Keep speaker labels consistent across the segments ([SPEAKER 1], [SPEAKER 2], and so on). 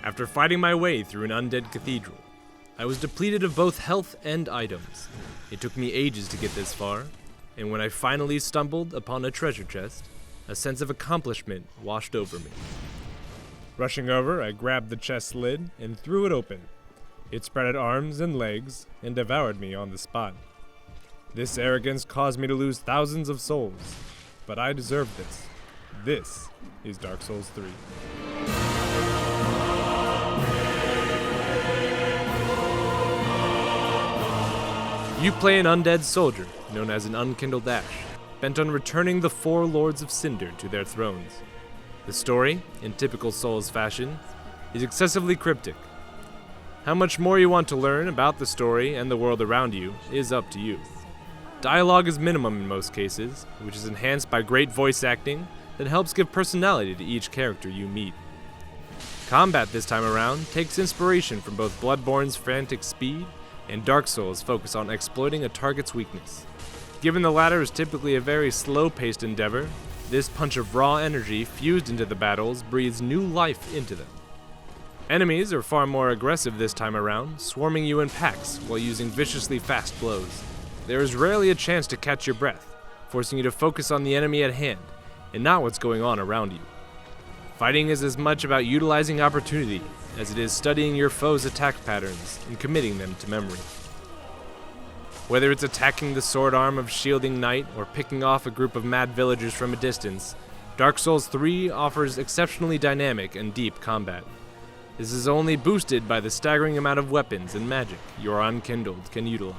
[SPEAKER 1] After fighting my way through an undead cathedral, I was depleted of both health and items. It took me ages to get this far, and when I finally stumbled upon a treasure chest, a sense of accomplishment washed over me. Rushing over, I grabbed the chest's lid and threw it open. It spread arms and legs and devoured me on the spot. This arrogance caused me to lose thousands of souls, but I deserved this. This is Dark Souls 3. You play an undead soldier, known as an unkindled ash, bent on returning the four Lords of Cinder to their thrones. The story, in typical Souls fashion, is excessively cryptic. How much more you want to learn about the story and the world around you is up to you. Dialogue is minimum in most cases, which is enhanced by great voice acting that helps give personality to each character you meet. Combat this time around takes inspiration from both Bloodborne's frantic speed and Dark Souls' focus on exploiting a target's weakness. Given the latter is typically a very slow-paced endeavor, this punch of raw energy fused into the battles breathes new life into them. Enemies are far more aggressive this time around, swarming you in packs while using viciously fast blows. There is rarely a chance to catch your breath, forcing you to focus on the enemy at hand and not what's going on around you. Fighting is as much about utilizing opportunity as it is studying your foe's attack patterns and committing them to memory. Whether it's attacking the sword arm of shielding knight or picking off a group of mad villagers from a distance, Dark Souls 3 offers exceptionally dynamic and deep combat. This is only boosted by the staggering amount of weapons and magic your unkindled can utilize.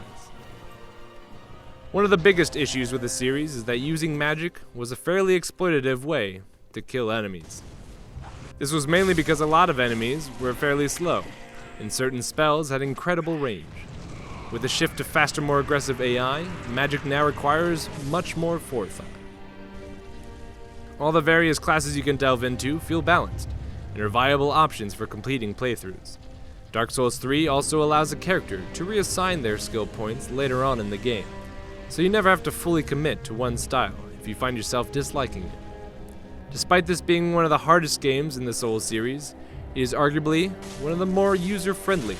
[SPEAKER 1] One of the biggest issues with the series is that using magic was a fairly exploitative way to kill enemies. This was mainly because a lot of enemies were fairly slow, and certain spells had incredible range. With a shift to faster, more aggressive AI, magic now requires much more forethought. All the various classes you can delve into feel balanced, and are viable options for completing playthroughs. Dark Souls 3 also allows a character to reassign their skill points later on in the game, so you never have to fully commit to one style if you find yourself disliking it. Despite this being one of the hardest games in the Souls series, it is arguably one of the more user-friendly.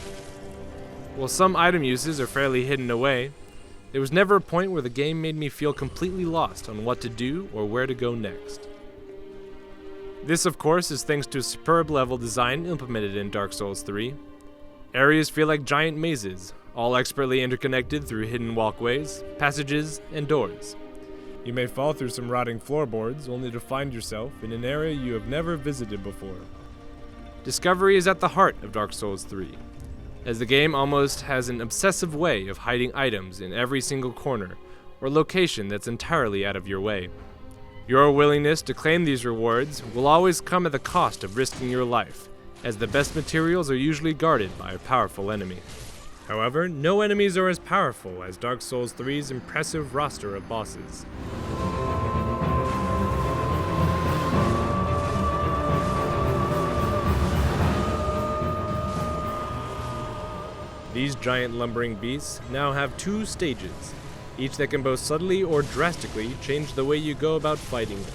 [SPEAKER 1] While some item uses are fairly hidden away, there was never a point where the game made me feel completely lost on what to do or where to go next. This, of course, is thanks to a superb level design implemented in Dark Souls 3. Areas feel like giant mazes, all expertly interconnected through hidden walkways, passages, and doors. You may fall through some rotting floorboards only to find yourself in an area you have never visited before. Discovery is at the heart of Dark Souls 3, as the game almost has an obsessive way of hiding items in every single corner or location that's entirely out of your way. Your willingness to claim these rewards will always come at the cost of risking your life, as the best materials are usually guarded by a powerful enemy. However, no enemies are as powerful as Dark Souls 3's impressive roster of bosses. These giant lumbering beasts now have 2 stages, each that can both subtly or drastically change the way you go about fighting them.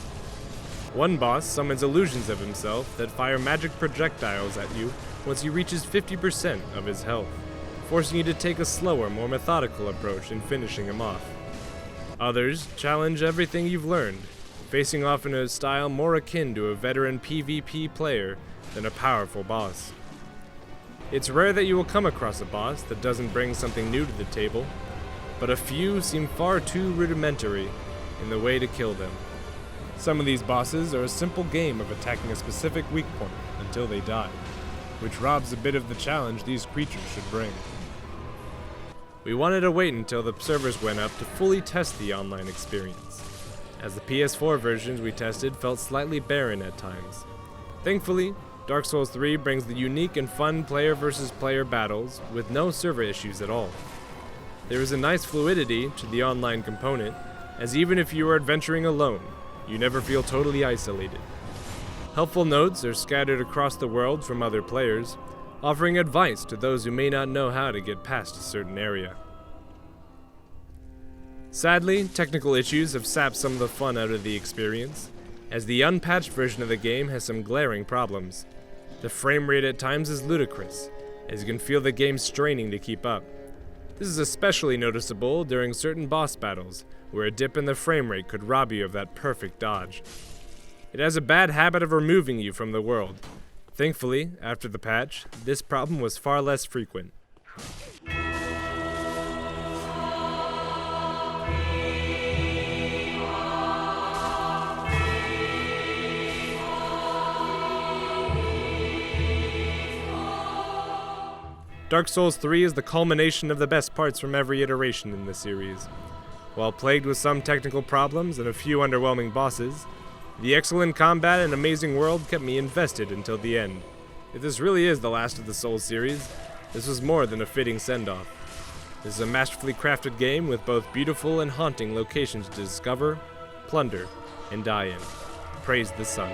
[SPEAKER 1] One boss summons illusions of himself that fire magic projectiles at you once he reaches 50% of his health, forcing you to take a slower, more methodical approach in finishing him off. Others challenge everything you've learned, facing off in a style more akin to a veteran PvP player than a powerful boss. It's rare that you will come across a boss that doesn't bring something new to the table, but a few seem far too rudimentary in the way to kill them. Some of these bosses are a simple game of attacking a specific weak point until they die, which robs a bit of the challenge these creatures should bring. We wanted to wait until the servers went up to fully test the online experience, as the PS4 versions we tested felt slightly barren at times. Thankfully, Dark Souls 3 brings the unique and fun player versus player battles with no server issues at all. There is a nice fluidity to the online component, as even if you are adventuring alone, you never feel totally isolated. Helpful notes are scattered across the world from other players, offering advice to those who may not know how to get past a certain area. Sadly, technical issues have sapped some of the fun out of the experience, as the unpatched version of the game has some glaring problems. The frame rate at times is ludicrous, as you can feel the game straining to keep up. This is especially noticeable during certain boss battles, where a dip in the frame rate could rob you of that perfect dodge. It has a bad habit of removing you from the world. Thankfully, after the patch, this problem was far less frequent. Dark Souls 3 is the culmination of the best parts from every iteration in the series. While plagued with some technical problems and a few underwhelming bosses, the excellent combat and amazing world kept me invested until the end. If this really is the last of the Souls series, this was more than a fitting send-off. This is a masterfully crafted game with both beautiful and haunting locations to discover, plunder, and die in. Praise the sun.